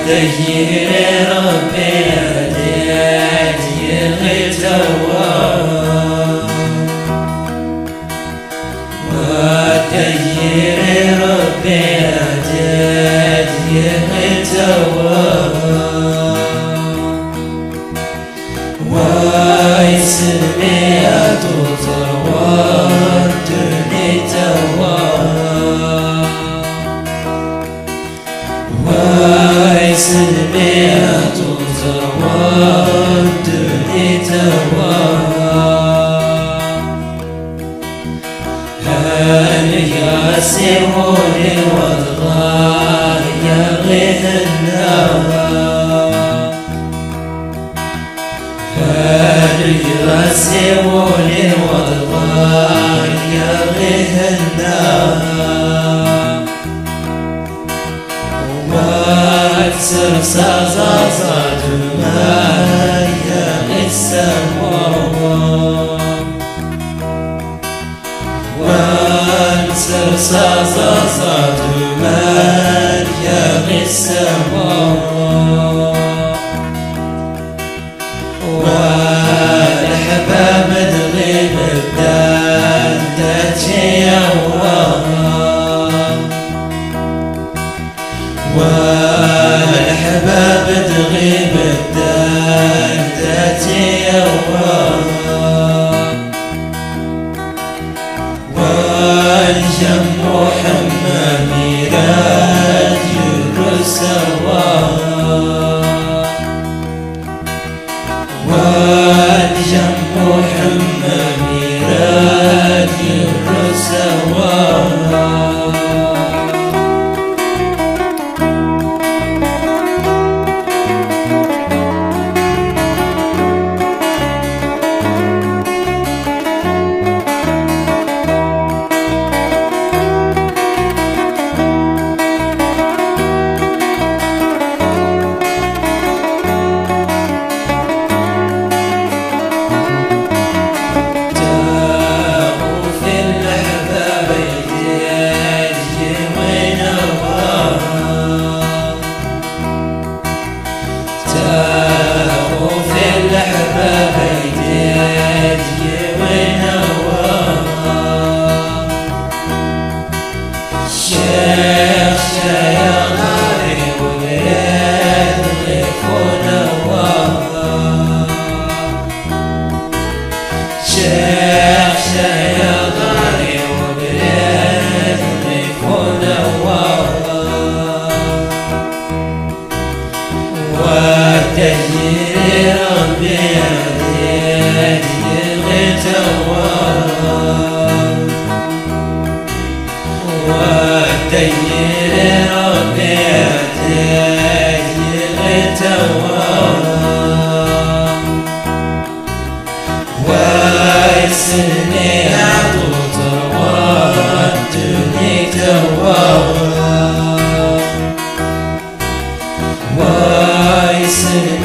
ودير ربي رديت يغتوى ودير ربي رديت يغتوى ويسميت تروردني توا ويسميت تروردني توا هل يسموني والله يغنى هل يسموني والله يغنى واكسر صاصات ما السماء واكسر صاصات ما السماء والحباب تغيب الدار تتشيوا والحباب تغيب الدار تتشيوا والجم حمام يراد يرسوا والجم حمام يراد يرسوا ودير ربي رديت يغتوى ودير ربي رديت يغتوى ويسني عطوط وردني توا ويسني